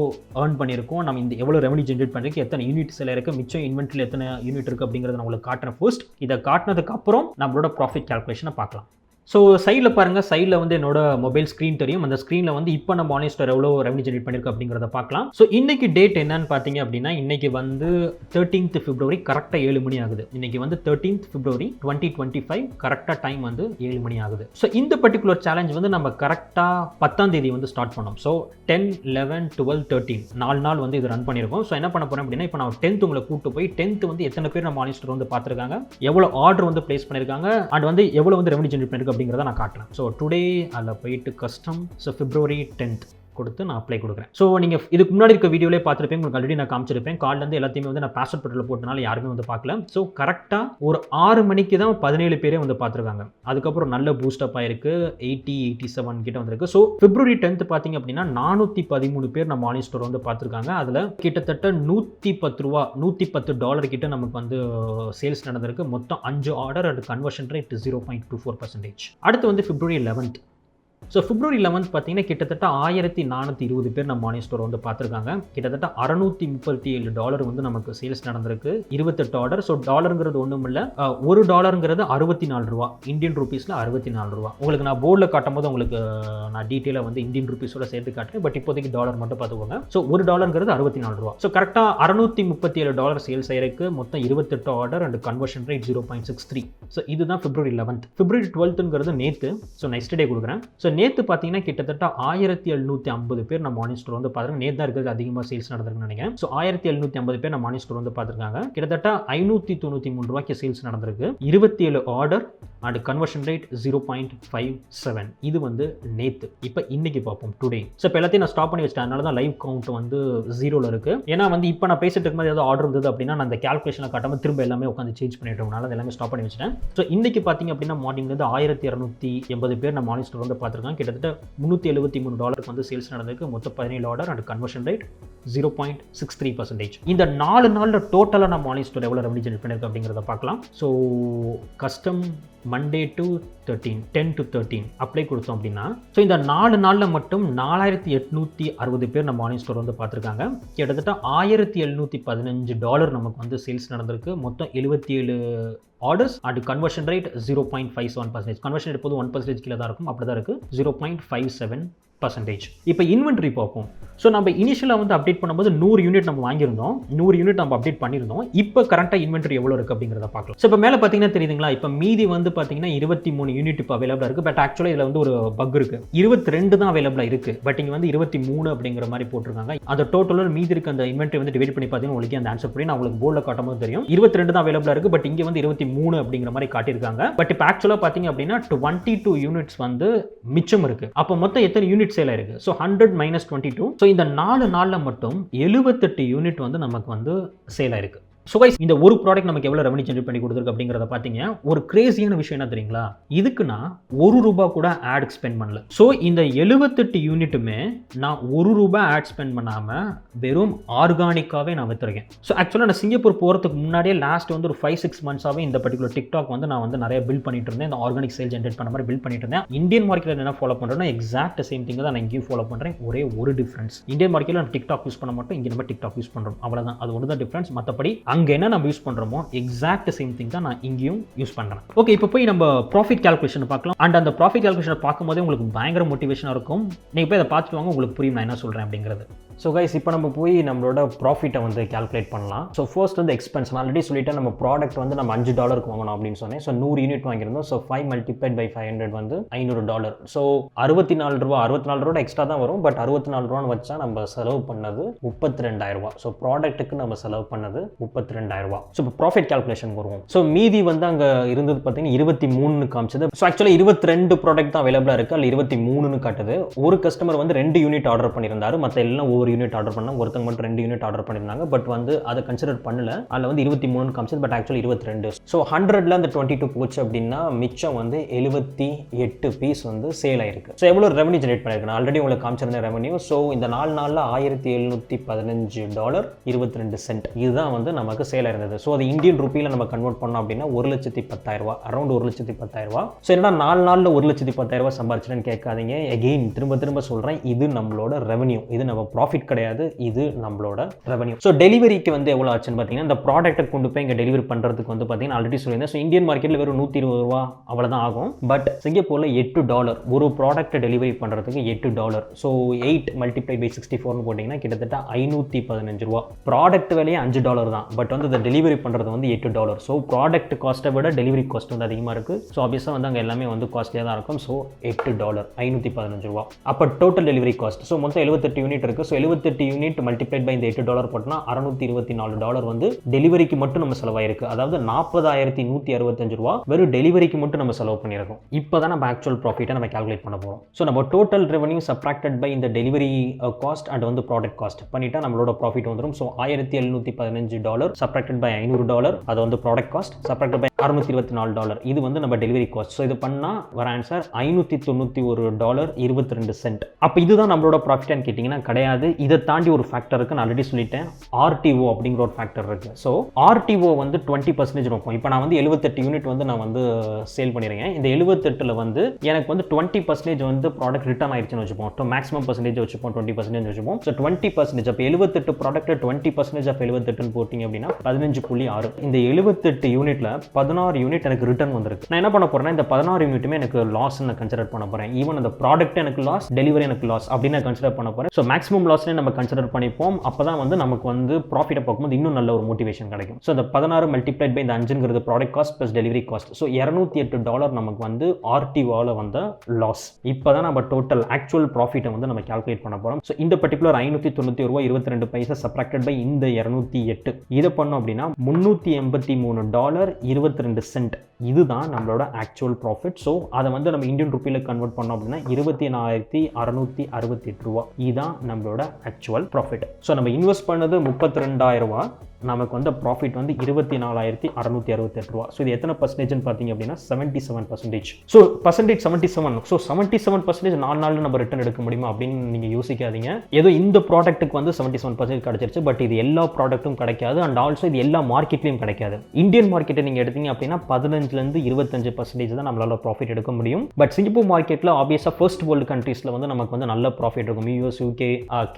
ஏர்ன் பண்ணியிருக்கோம், நம்ம இந்த எவ்வளோ ரெவன்யூ ஜென்ரேட் பண்ணிருக்கு, எத்தனை யூனிட் செல் இருக்குது, மிச்சம் இன்வென்ட்ரியில் எத்தனை யூனிட் இருக்குது அப்படிங்கிறத நான் உங்களுக்கு காட்டுறேன். ஃபர்ஸ்ட் இதை காட்டினதுக்கு அப்புறம் நம்மளோட ப்ராஃபிட் கால்குலேஷனை பார்க்கலாம். ஸோ சைடில் பாருங்கள், சைடில் வந்து என்னோட மொபைல் ஸ்க்ரீன் தெரியும். அந்த ஸ்க்ரீனில் வந்து இப்போ நம்ம ஆன்லைன் ஸ்டோர் எவ்வளோ ரெவன்யூ ஜென்ரேட் பண்ணியிருக்கு அப்படிங்கிறத பார்க்கலாம். ஸோ இன்றைக்கி டேட் என்னன்னு பார்த்தீங்க அப்படின்னா, இன்றைக்கி வந்து 13th February கரெக்டாக 7 மணி ஆகுது. இன்றைக்கி வந்து 13th February 2025 கரெக்டாக டைம் வந்து 7 மணி ஆகுது. ஸோ இந்த பர்டிகுலர் சேலஞ்ச் வந்து நம்ம கரெக்டாக 10ஆம் தேதி வந்து ஸ்டார்ட் பண்ணோம். ஸோ 10, 11, 12, 13 4 நாள் வந்து இது ரன் பண்ணியிருக்கோம். ஸோ என்ன பண்ண போகிறேன் அப்படின்னா, இப்போ நான் 10th உங்களை கூப்பிட்டு போய் 10th வந்து எத்தனை பேர் நம்ம ஆன்லைன் ஸ்டோர் வந்து பார்த்துருக்காங்க, எவ்வளோ ஆர்டர் வந்து பிளேஸ் பண்ணியிருக்காங்க, அண்ட் வந்து எவ்வளோ வந்து ரெவன்யூ ஜென்ரேட் பண்ணியிருக்கு அப்படிங்கிறத நான் காட்டுறேன். ஸோ டுடே அதில் போயிட்டு கஸ்டம், ஸோ February 10th கொடுத்து நான் அப்ளை கொடுக்குறேன். ஸோ நீங்கள் இதுக்கு முன்னாடி இருக்க வீடியோலே பார்த்துருப்பேன், உங்களுக்கு ஆல்ரெடி நான் காமிச்சிருப்பேன். கால்லேருந்து எல்லாத்தையுமே வந்து நான் பாஸ்வேர்ட் பட்டில் போட்டனால யாருமே வந்து பார்க்கல. ஸோ கரெக்டாக ஒரு 6 மணிக்கு தான் 17 பேரே வந்து பார்த்துருக்காங்க. அதுக்கப்புறம் நல்ல பூஸ்டப் ஆயிருக்கு, 80, 87 கிட்ட வந்திருக்கு. ஸோ February 10th பார்த்தீங்க அப்படின்னா 413 பேர் நம்ம ஆன்லைன் ஸ்டோர் வந்து பார்த்துருக்காங்க. அதில் கிட்டத்தட்ட $110 கிட்ட நமக்கு வந்து சேல்ஸ் நடந்திருக்கு. மொத்தம் 5 ஆர்டர் அண்ட் கன்வர்ஷன் ரேட் 0.24%. அடுத்து வந்து February 11th. So February 11th பார்த்தீங்கன்னா கிட்டத்தட்ட 1420 பேர் நம்ம ஆன்லைன் ஸ்டோர் வந்து பார்த்துருக்காங்க. கிட்டத்தட்ட $637 வந்து நமக்கு சேல்ஸ் நடந்திருக்கு. 28 ஆர்டர். ஸோ டாலருங்கிறது ஒன்றும் இல்லை, $1 ₹64, இந்தியன் ருபீஸில் ₹64. உங்களுக்கு நான் போர்டில் காட்டும் போது உங்களுக்கு நான் டீட்டெயிலாக வந்து இந்தியன் ருபீஸோட சேர்த்து காட்டுறேன். பட் இப்போதைக்கு டாலர் மட்டும் பார்த்துக்கோங்க. ஸோ $1 ₹64. ஸோ கரெக்டாக $637 சேல்ஸ் ஆயிருக்கு. மொத்தம் 28 order and conversion rate 0.63. So இதுதான் February 11th. February 12th நேற்று. ஸோ நெக்ஸ்ட் டே கொடுக்குறேன். ஸோ நேற்று பார்த்தீங்கன்னா கிட்டத்தட்ட 1750 பேர் நம்ம ஆன்லைன் ஸ்டோர் வந்து பார்த்துருக்காங்க. நேற்று தான் இருக்கிறது அதிகமாக சேல்ஸ் நடந்திருக்குன்னு நினைக்கிறேன். ஸோ 1750 பேர் நம்ம ஆன்லைன் ஸ்டோர் வந்து பார்த்துருக்காங்க. கிட்டத்தட்ட $593 சேல்ஸ் நடந்திருக்கு. 27 ஆர்டர் அண்ட் கன்வர்ஷன் ரேட் 0.57. இது வந்து நேற்று. இப்போ இன்னைக்கு பார்ப்போம், டுடே. ஸோ இப்போ எல்லாத்தையும் நான் ஸ்டாப் பண்ணி வச்சிட்டேன். அதனால தான் லைவ் கவுண்ட் வந்து 0ல் இருக்கு. ஏன்னா வந்து இப்போ நான் பேசிட்டு இருக்கும்போது ஏதாவது ஆர்டர் இருந்தது அப்படின்னா நான் அந்த கேல்குலேஷனை காட்டாமல் திரும்ப எல்லாமே உட்காந்து சேஞ்ச் பண்ணிட்டோம்னால எல்லாமே ஸ்டாப் பண்ணி வச்சிட்டேன். ஸோ இன்னைக்கு பார்த்தீங்க அப்படின்னா மார்னிங்லேருந்து 1280 பேர் நம்ம ஆன்லைன் ஸ்டோர் வந்து பார்த்துருக்காங்க. கிட்டத்தட்ட $373 வந்து சேல்ஸ் நடந்திருக்கு. மொத்தம் 17 ஆர்டர் அண்ட் கன்வர்ஷன் ரேட் 0.63%. இந்த 4 நாளில் டோட்டலாக நம்ம ஆன்லைன் ஸ்டோர் எவ்வளோ ரெவன்யூ ஜெனரேட் பண்ணியிருக்கு அப்படிங்கிறத பார்க்கலாம். So custom Monday to 13, 10 to 13 apply கொடுத்தோம் அப்படின்னா, ஸோ இந்த 4 நாளில் மட்டும் 4860 பேர் நம்ம ஆன்லைன் ஸ்டோர் வந்து பார்த்துருக்காங்க. கிட்டத்தட்ட $1715 நமக்கு வந்து சேல்ஸ் நடந்திருக்கு. மொத்தம் 77 orders and conversion rate 0.57%. Conversion rate எப்போதும் 1% கீழே தான் இருக்கும், அப்படி தான் இருக்குது. 0.57%. இப்போ இன்வென்ட்ரி பார்ப்போம். ஸோ நம்ம இனிஷியலாக வந்து அப்டேட் பண்ணும்போது 100 யூனிட் நம்ம வாங்கியிருந்தோம், 100 யூனிட் நம்ம அப்டேட் பண்ணியிருந்தோம். இப்போ கரெக்டாக இன்வென்ட்ரி எவ்வளோ இருக்குது அப்படிங்கிறத பார்க்கலாம். ஸோ இப்போ மேலே பார்த்தீங்கன்னா தெரியுதுங்களா, இப்போ மீதி வந்து பார்த்தீங்கன்னா 23 யூனிட் இப்போ அவைலபிளாக இருக்குது. பட் ஆக்சுவலாக இதில் வந்து ஒரு பக் இருக்குது. 22 தான் அவைலபிளாக இருக்குது. பட் இங்கே வந்து 23 அப்படிங்கிற மாதிரி போட்டிருக்காங்க. அந்த டோட்டலோட மீதி இருக்க அந்த இன்வென்ட்ரி வந்து டிவைட் பண்ணி பார்த்தீங்கன்னா உங்களுக்கு அந்த ஆன்சர் பண்ணி நான் உங்களுக்கு போர்டில் காட்டும் போது தெரியும். 22 தான் அவைலபிளாக இருக்குது. பட் இங்கே வந்து 23 அப்படிங்கிற மாதிரி காட்டியிருக்காங்க. பட் இப்போ ஆக்சுவலாக பார்த்தீங்க அப்படின்னா 22 யூனிட்ஸ் வந்து மிச்சம் இருக்குது. அப்போ மொத்தம் எத்தனை யூனிட் யூனிட் சேல் ஆயிருக்கு. ஸோ 100 - 22. ஸோ இந்த 4 நாளில் மட்டும் 78 யூனிட் வந்து நமக்கு வந்து சேல் ஆயிருக்கு. ஸோ கைஸ், இந்த ஒரு ப்ராடக்ட் நமக்கு எவ்வளோ ரெவன்யூ ஜென்ரேட் பண்ணி கொடுத்துருக்கு அப்படிங்கிறத பார்த்தீங்க. ஒரு கிரேசியான விஷயம் என்ன தெரியுங்களா? இதுக்கு நான் ₹1 கூட ஆட் ஸ்பெண்ட் பண்ணல. ஸோ இந்த 78 யூனிட்டுமே நான் ₹1 ஆட் ஸ்பெண்ட் பண்ணாமல் வெறும் ஆர்கானிக்காகவே நான் விற்றுருக்கேன். ஸோ ஆக்சுவலாக நான் சிங்கப்பூர் போகிறதுக்கு முன்னாடியே லாஸ்ட் வந்து ஒரு 5-6 மந்த்ஸாகவே இந்த பர்டிகுலர் டிக்டாக் வந்து நான் வந்து நிறைய பில்ட் பண்ணிட்டு இருந்தேன். இந்த ஆர்கானிக் சேல் ஜென்ரேட் பண்ண மாதிரி பில்ட் பண்ணிட்டு இருந்தேன். இந்தியன் மார்க்கெட்டில் என்ன ஃபாலோ பண்ணுறேன்னா எக்ஸாக்ட் சேம் திங் தான் நான் இங்கேயும் ஃபாலோ பண்ணுறேன். ஒரே ஒரு டிஃப்ரென்ஸ், இந்தியன் மார்க்கெட்டில் நம்ம டிக்டாக் யூஸ் பண்ண மாட்டோம், இங்கே நம்ம டிக்டாக் யூஸ் பண்ணுறோம். அவ்வளோதான், அது ஒன்று தான் டிஃப்ரென்ஸ். மற்றபடி அங்கே என்ன நம்ம யூஸ் பண்ணுறோமோ எக்ஸாக்ட் சேம் திங் தான் நான் இங்கேயும் யூஸ் பண்ணுறேன். ஓகே, இப்போ போய் நம்ம ப்ராஃபிட் கால்குலேஷன் பார்க்கலாம். அண்ட் அந்த ப்ராஃபிட் கால்குலேஷன் பார்க்கும்போதே உங்களுக்கு பயங்கர மோட்டிவேஷனாக இருக்கும். நீங்கள் போய் அதை பார்த்துட்டு வாங்க, உங்களுக்கு புரியும் நான் என்ன சொல்கிறேன் அப்படிங்கிறது. ஸோ கைஸ், இப்போ நம்ம போய் நம்மளோட ப்ராஃபிட்டை வந்து கால்குலேட் பண்ணலாம். ஸோ ஃபர்ஸ்ட் வந்து எக்ஸ்பென்ஸ். நான் ஆல்ரெடி சொல்லிட்டேன், நம்ம ப்ராடக்ட் வந்து நம்ம $5 வாங்கணும் அப்படின்னு சொன்னேன். ஸோ 100 யூனிட் வாங்கியிருந்தோம். ஸோ 5 × 500 வந்து $500. ஸோ $64 எக்ஸ்ட்ரா தான் வரும். பட் $64 வச்சா நம்ம செலவு பண்ணது $32,000. ஸோ ப்ராடக்ட்டுக்கு நம்ம செலவு பண்ணது $32,000. ஸோ இப்போ ப்ராஃபிட் கால்குலேஷன் வருவோம். ஸோ மீதி வந்து அங்கே இருந்தது பார்த்தீங்கன்னா 23 காமிச்சது. ஸோ ஆக்சுவலாக 22 ப்ராடக்ட் தான் அவைலபிளாக இருக்குது. அதில் 23 காட்டுது. ஒரு கஸ்டமர் வந்து 2 யூனிட் ஆர்டர் பண்ணியிருந்தாரு. மற்ற எல்லாம் ஒவ்வொரு யூனிட் ஆர்டர் பண்ணாங்க. ஒருத்தங்க மட்டும் 2 யூனிட் ஆர்டர் பண்ணியிருந்தாங்க. பட் வந்து அதை கன்சிடர் பண்ணல. அதில் வந்து 23 காமிச்சது. But actually 22. ஸோ 100ல் அந்த 22 போச்சு அப்படின்னா மிச்சம் வந்து 78 பீஸ் வந்து சேல் ஆயிருக்கு. ஸோ எவ்வளோ ரெவன்யூ ஜெனரேட் பண்ணியிருக்கு? ஆல்ரெடி உங்களுக்கு காமிச்சிருந்த ரெவன்யூ. ஸோ இந்த 4 நாளில் $1,715 22 இதுதான் வந்து நமக்கு சேல் ஆயிருந்தது. ஸோ அது இந்தியன் ரூபியில் நம்ம கன்வெர்ட் பண்ணோம் அப்படின்னா $1,10,000, அரௌண்ட் $1,10,000. ஸோ என்னடா 4 நாளில் $1,10,000 சம்பாரிச்சுன்னு கேட்காதீங்க. எகெயின் திரும்ப சொல்கிறேன், இது நம்மளோட ரெவன்யூ. இது நம்ம ப்ராஃபிட் கிடையாது, இது நம்மளோட ரெவன்யூ. ஸோ டெலிவரிக்கு வந்து எவ்வளோ ஆச்சுன்னு பார்த்தீங்கன்னா, இந்த ப்ராடக்ட்டை கொண்டு போய் இங்கே டெலிவரி பண்ணுறதுக்கு வந்து பார்த்தீங்கன்னா ஆல்ரெடி சொல்லியிருந்தேன். ஸோ இந்தியன் மார்க்கெட்டில் வெறும் $120 அவ்வளோதான் ஆகும். பட் சிங்கப்பூரில் $8 ஒரு ப்ராடக்ட்டை டெலிவரி பண்ணுறதுக்கு $8. ஸோ 8 × 64 போட்டிங்கன்னா கிட்டத்தட்ட $515. ப்ராடக்ட் விலையே $5 தான். பட் வந்து இந்த டெலிவரி பண்ணுறது வந்து $8. ஸோ ப்ராடக்ட் காஸ்ட்டை விட டெலிவரி காஸ்ட் வந்து அதிகமாக இருக்குது. ஸோ ஆப்வியஸாக வந்து அங்கே எல்லாமே வந்து காஸ்ட்லியாக தான் இருக்கும். ஸோ $8 $515. அப்போ டோட்டல் டெலிவரி காஸ்ட். ஸோ மொத்தம் 78 யூனிட் இருக்குது. ஸோ 78 யூனிட் மல்டிப்ளைட் பை இந்த $8 போட்டோம்னா $624 வந்து டெலிவரிக்கு மட்டும் நம்ம செலவாயிருக்கு. அதாவது $40,165 வெறும் டெலிவரிக்கு மட்டும் நம்ம செலவு பண்ணியிருக்கோம். இப்போ தான் நம்ம ஆக்சுவல் ப்ராஃபிட்டை நம்ம கால்குலேட் பண்ண போகிறோம். ஸோ நம்ம டோட்டல் ரெவன்யூ சப்ராக்டட் பை இந்த டெலிவரி காஸ்ட் அண்ட் வந்து ப்ராடக்ட் காஸ்ட் பண்ணிட்டா நம்மளோட ப்ராஃபிட் வந்துடும். ஸோ $1,715 சப்ராக்டட் பை $500 அது வந்து ப்ராடக்ட் காஸ்ட் சப்ராக்டட் பை $624 இது வந்து நம்ம டெலிவரி காஸ்ட். ஸோ இது பண்ணால் வர ஆன்சர் $591.22. அப்போ இதுதான் நம்மளோட ப்ராஃபிட்னு கேட்டிங்கன்னா கிடையாது. இதை தாண்டி ஒரு ஃபேக்டர் இருக்குது. நான் ஆல்ரெடி சொல்லிட்டேன், RTO அப்படிங்கிற ஒரு ஃபேக்டர் இருக்குது. ஸோ RTO வந்து 20% இருக்கும். இப்போ நான் வந்து 78 யூனிட் வந்து நான் வந்து சேல் பண்ணிடுறேன். இந்த 78ல் வந்து எனக்கு வந்து 20% வந்து ப்ராடக்ட் ரிட்டர்ன் ஆயிடுச்சுன்னு வச்சுப்போம். மேக்ஸிமம் பர்சன்டேஜ் வச்சுப்போம், 20% வச்சுப்போம். ஸோ 20% அப்போ 78 ப்ராடக்ட் 20% ஆஃப் 78 போட்டிங்க அப்படின்னா 15.6. இந்த 78 யூனிட்ல 16 யூனிட் எனக்கு ரிட்டர்ன் வந்திருக்கு. நான் என்ன பண்ண போறேன்னா, இந்த 16 யூனிட்டுமே எனக்கு லாஸ் கன்சிடர் பண்ண போறேன். ஈவன் அந்த ப்ராடக்ட் எனக்கு லாஸ், டெலிவரி எனக்கு லாஸ் அப்படின்னு கன்சிடர் பண்ண போறேன். ஸோ மேக்ஸிமம் லாஸ்னே நம்ம கன்சிடர் பண்ணிப்போம். அப்பதான் வந்து நமக்கு வந்து ப்ராஃபிட்டை பார்க்கும்போது இன்னும் நல்ல ஒரு மோட்டிவேஷன் கிடைக்கும். ஸோ இந்த 16 மல்டிப்ளைட் பை இந்த 5ங்கிறது product cost plus delivery cost. So $208 நமக்கு வந்து RTOவில் வந்த லாஸ். இப்போ தான் நம்ம டோட்டல் ஆக்சுவல் ப்ராஃபிட்டை வந்து நம்ம கால்குலேட் பண்ண போகிறோம். ஸோ இந்த பர்டிகுலர் $591.22 சப்ராக்டட் பை இந்த 208 இதை பண்ணோம் அப்படின்னா $383.22 இதுதான் நம்மளோட ஆக்சுவல் ப்ராஃபிட். ஸோ அதை வந்து நம்ம இந்தியன் ருப்பியில் கன்வெர்ட் பண்ணோம் அப்படின்னா $24,668 இதுதான் நம்மளோட ஆக்சுவல் ப்ராஃபிட். ஸோ நம்ம இன்வெஸ்ட் பண்ணது $32,000, நமக்கு வந்து ப்ராஃபிட் வந்து $24,668. ஸோ இது எத்தனை பர்சன்டேஜ்னு பார்த்தீங்க அப்படின்னா 77%. So percentage 77. ஸோ 77% 4 நாளில் நம்ம ரிட்டர்ன் எடுக்க முடியுமா அப்படின்னு நீங்கள் யோசிக்காதீங்க. ஏதோ இந்த ப்ராடக்ட்டுக்கு வந்து 77% கிடைச்சிருச்சு. பட் இது எல்லா ப்ராடக்ட்டும் கிடைக்காது. அண்ட் ஆல்சோ இது எல்லா மார்க்கெட்லையும் கிடைக்காது. இந்தியன் மார்க்கெட்டை நீங்கள் எடுத்தீங்க அப்படின்னா 15லேருந்து 25% தான் நம்மளால ப்ராஃபிட் எடுக்க முடியும். பட் சிங்கப்பூர் மார்க்கெட்டில் ஆப்வியஸாக ஃபர்ஸ்ட் வேர்ல்டு கண்ட்ரீஸில் வந்து நமக்கு வந்து நல்ல ப்ராஃபிட் இருக்கும். US, UK,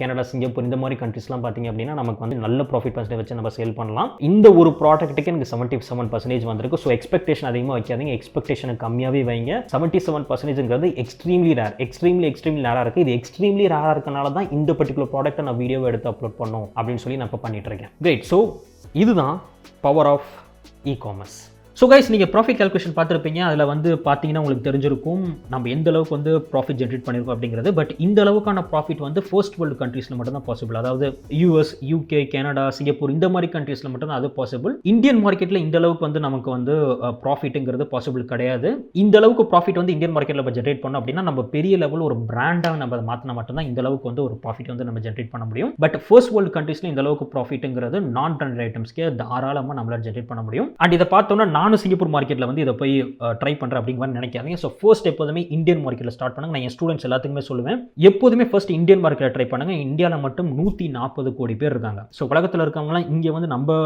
கனடா, சிங்கப்பூர் இந்த மாதிரி கண்ட்ரீஸ்லாம் பார்த்தீங்க அப்படின்னா நமக்கு வந்து நல்ல ப்ராஃபிட் பர்சன்டேஜ் வச்சு நம்ம சேல் பண்ணலாம். இந்த ஒரு ப்ராடக்ட்டுக்கு எனக்கு 77% வந்திருக்கு. ஸோ எக்ஸ்பெக்டேஷன் அதிகமாக வைக்காதீங்க, எக்ஸ்பெக்டேஷனை கம்மியாகவே வைங்க. 77%ங்கிறது எக்ஸ்ட்ரீம்லி ரேர், எக்ஸ்ட்ரீம்லி ரேராக இருக்குது. இது எக்ஸ்ட்ரீம்லி ரேராக இருக்கனால தான் இந்த பர்டிகுலர் ப்ராடக்ட்டை நான் வீடியோவை எடுத்து அப்லோட் பண்ணோம் அப்படின்னு சொல்லி நான் இப்போ பண்ணிட்டு இருக்கேன். கிரேட். ஸோ இதுதான் power of e-commerce. So guys நீங்கள் ப்ராஃபிட் கால்குலேஷன் பார்த்துருப்பீங்க. அதில் வந்து பார்த்தீங்கன்னா உங்களுக்கு தெரிஞ்சிருக்கும் நம்ம எந்த அளவுக்கு வந்து ப்ராஃபிட் ஜென்ரேட் பண்ணியிருக்கோம் அப்படிங்கிறது. பட் இந்த அளவுக்கான ப்ராஃபிட் வந்து ஃபர்ஸ்ட் வேர்ல்டு கண்ட்ரீஸில் மட்டும் தான் பாசிபிள். அதாவது யூஎஸ், யூகே, கனடா, சிங்கப்பூர் இந்த மாதிரி கண்ட்ரீஸில் மட்டும் தான் அது பாசிபிள். இந்தியன் மார்க்கெட்டில் இந்த அளவுக்கு வந்து நமக்கு வந்து ப்ராஃபிட்டுங்கிறது பாசிபிள் கிடையாது. இந்த அளவுக்கு ப்ராஃபிட் வந்து இந்தியன் மார்க்கெட்டில் நம்ம ஜென்ரேட் பண்ணோம் அப்படின்னா நம்ம பெரிய லெவல் ஒரு பிராண்டாக நம்ம அதை மாற்றினா மட்டும்தான் இந்த அளவுக்கு வந்து ஒரு ப்ராஃபிட் வந்து நம்ம ஜென்ரேட் பண்ண முடியும். பட் ஃபர்ஸ்ட் வேர்ல்டு கண்ட்ரீஸில் இந்த அளவுக்கு ப்ராஃபிட்டுங்கிறது நான் பிராண்டட் ஐட்டம்ஸ்க்கே தாராளமாக நம்மளால் ஜென்ரேட் பண்ண முடியும். அண்ட் இதை பார்த்தோம்னா நானும் சிங்கப்பூர் மார்க்கெட்டில் வந்து இதை போய் ட்ரை பண்ணுறேன் அப்படிங்கிற மாதிரி நினைக்காதீங்க. ஸோ ஃபர்ஸ்ட் எப்போதுமே இந்தியன் மார்க்கெட்டில் ஸ்டார்ட் பண்ணுங்க. நான் என் ஸ்டூடெண்ட்ஸ் எல்லாத்துக்குமே சொல்லுவேன், எப்போதுமே ஃபர்ஸ்ட் இந்தியன் மார்க்கெட்டில் ட்ரை பண்ணுங்க. இந்தியாவில் மட்டும் 140 கோடி பேர் இருக்காங்க. ஸோ உலகத்தில் இருக்கவங்களாம் இங்கே வந்து நம்ம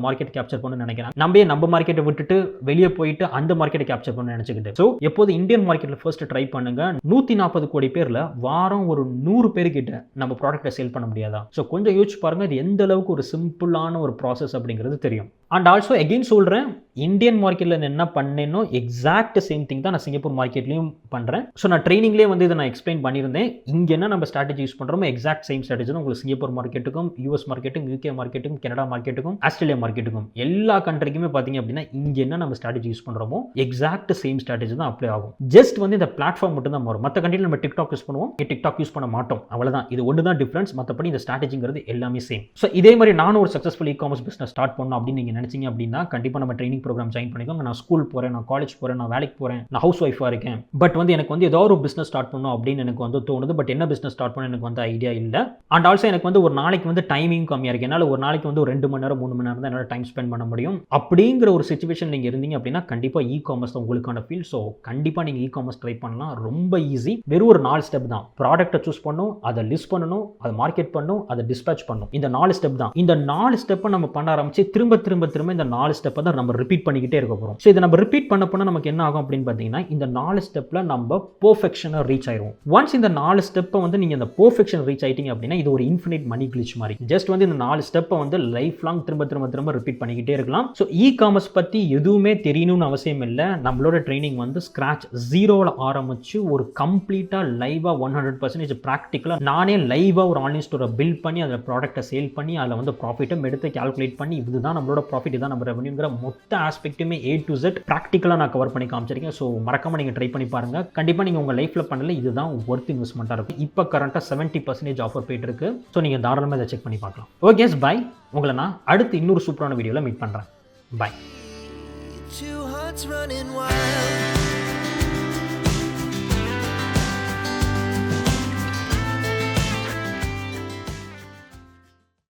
மார்க்கெட் கேப்சர் பண்ண நினைக்கிறாங்க. நம்ம மார்க்கெட்டை விட்டுட்டு வெளியே போயிட்டு அந்த மார்க்கெட்டை கேப்சர் பண்ண நினைச்சுக்கிட்டு. ஸோ எப்போது இந்தியன் மார்க்கெட்டில் ஃபர்ஸ்ட் ட்ரை பண்ணுங்க. 140 கோடி பேரில் வாரம் ஒரு 100 பேர்கிட்ட நம்ம ப்ராடக்ட்டை சேல் பண்ண முடியாதா? ஸோ கொஞ்சம் யோசிச்சு பாருங்க, இது எந்த அளவுக்கு ஒரு சிம்பிளான ஒரு ப்ராசஸ் அப்படிங்கிறது தெரியும். அண்ட் ஆல்சோ எகெயின் சொல்கிறேன், இந்தியன் மார்க்கெட்டில் என்ன பண்ணேனோ எக்ஸாக்ட் சேம் திங் தான் நான் சிங்கப்பூர் மார்க்கெட்லையும் பண்ணுறேன். ஸோ நான் ட்ரைனிங்லேயே வந்து இதை நான் எக்ஸ்பிளைன் பண்ணியிருந்தேன். இங்கே என்ன நம்ம ஸ்ட்ராட்டஜி யூஸ் பண்ணுறோமோ எக்ஸாக்ட் சேம் ஸ்ட்ராட்டஜி தான் உங்களுக்கு சிங்கப்பூர் மார்க்கெட்டுக்கும், யூஎஸ் மார்க்கெட்டுக்கும், யூகே மார்க்கெட்டுக்கும், கனடா மார்க்கெட்டுக்கும், ஆஸ்திரேலியா மார்க்கெட்டுக்கும் எல்லா கண்ட்ரிக்குமே பார்த்தீங்க அப்படின்னா இங்கே என்ன நம்ம ஸ்ட்ராட்டஜி யூஸ் பண்ணுறோமோ எக்ஸாக்ட் சேம் ஸ்ட்ராட்டஜி தான் அப்ளை ஆகும். ஜஸ்ட் வந்து இந்த பிளாட்ஃபார்ம் மட்டும் தான் மாறும். மற்ற கண்ட்ரியில் நம்ம டிக்டாக் யூஸ் பண்ணுவோம், டிக்டாக் யூஸ் பண்ண மாட்டோம், அவ்வளோதான். இது ஒன்று தான் டிஃப்ரென்ஸ். மற்றபடி இந்த ஸ்ட்ராட்டஜிங்கிறது எல்லாமே சேம். ஸோ இதே மாதிரி நானும் ஒரு சக்ஸஸ்ஃபுல் இ-காமர்ஸ் பிஸ்னஸ் ஸ்டார்ட் பண்ணணும் அப்படின்னு நீங்கள் நினைச்சீங்க அப்படின்னா கண்டிப்பாக நம்ம ட்ரைனிங் ப்ரோக்ராம் ஜாயின் பண்ணிக்கோங்க. நான் ஸ்கூல் போகிறேன், நான் காலேஜ் போகிறேன், நான் வேலைக்கு போகிறேன், நான் ஹவுஸ் ஒய்ஃபாக இருக்கேன். பட் வந்து எனக்கு வந்து ஏதாவது ஒரு பிஸ்னஸ் ஸ்டார்ட் பண்ணணும் அப்படின்னு எனக்கு வந்து தோணுது. பட் என்ன பிஸ்னஸ் ஸ்டார்ட் பண்ண எனக்கு வந்து ஐடியா இல்லை. அண்ட் ஆல்சோ எனக்கு வந்து ஒரு நாளைக்கு வந்து டைமிங் கம்மியாக இருக்குது. என்னால் ஒரு நாளைக்கு வந்து ஒரு 2 மணி நேரம் 3 மணி நேரம் தான் என்னால் டைம் ஸ்பெண்ட் பண்ண முடியும். அப்படிங்கிற ஒரு சிச்சுவேஷன் நீங்கள் இருந்தீங்க அப்படின்னா கண்டிப்பாக இ-காமர்ஸ் தான் உங்களுக்கான ஃபீல்ட். ஸோ கண்டிப்பாக நீங்கள் இ-காமர்ஸ் ட்ரை பண்ணலாம். ரொம்ப ஈஸி. வெறும் ஒரு 4 ஸ்டெப் தான். ப்ராடக்ட்டை சூஸ் பண்ணணும், அதை லிஸ்ட் பண்ணணும், அதை மார்க்கெட் பண்ணணும், அதை டிஸ்பேச் பண்ணணும். இந்த 4 ஸ்டெப் தான். இந்த 4 ஸ்டெப்பை நம்ம பண்ண ஆரம்பிச்சு திரும்ப இந்த 4 ஸ்டெப்பை தான் நம்ம ரிப்பீட் பண்ணிக்கிட்டே இருக்க போகிறோம். ஸோ இதை நம்ம ரிப்பீட் பண்ண போனால் நமக்கு என்ன ஆகும் அப்படின்னு பார்த்தீங்கன்னா இந்த 4 ஸ்டெப்பில் நம்ம பெர்ஃபெக்ஷனை ரீச் ஆயிடுவோம். ஒன்ஸ் இந்த 4 ஸ்டெப்பை வந்து நீங்கள் இந்த பெர்ஃபெக்ஷன் ரீச் ஆயிட்டீங்க அப்படின்னா இது ஒரு இன்ஃபினிட் மணி கிளிச் மாதிரி. ஜஸ்ட் வந்து இந்த 4 ஸ்டெப்பை வந்து லைஃப் லாங் திரும்ப ரிப்பீட் பண்ணிக்கிட்டே இருக்கலாம். ஸோ இ-காமர்ஸ் பற்றி எதுவுமே தெரியணும்னு அவசியம் இல்லை. நம்மளோட ட்ரைனிங் வந்து ஸ்க்ராச் 0ல் ஆரம்பிச்சு ஒரு கம்ப்ளீட்டாக லைவாக 100% ப்ராக்டிக்கலாக நானே லைவாக ஒரு ஆன்லைன் ஸ்டோரை பில்ட் பண்ணி அதில் ப்ராடக்ட்டை சேல் பண்ணி அதில் வந்து ப்ராஃபிட்டும் எடுத்து கால்குலேட் பண்ணி இதுதான் நம்மளோட ப்ராஃபிட், இதுதான் நம்ம ரெவன்யூங்கிற மொத்த ஆஸ்பெக்ட்டுமே A to Z ப்ராக்டிக்கலாக நான் கவர் பண்ணி காமிச்சிருக்கேன். ஸோ மறக்காம நீங்கள் ட்ரை பண்ணி பாருங்கள். கண்டிப்பாக நீங்கள் உங்கள் லைஃப்பில் பண்ணல இதுதான் ஒர்த் இன்வெஸ்ட்மெண்ட்டாக இருக்கும். இப்போ கரண்ட்டாக 70% ஆஃபர் போயிட்டு இருக்கு. ஸோ நீங்கள் தாராளமாக இதை செக் பண்ணி பார்க்கலாம். Okay bye. உங்களை நான் அடுத்து இன்னொரு சூப்பரான வீடியோவில் மீட் பண்ணுறேன். பை.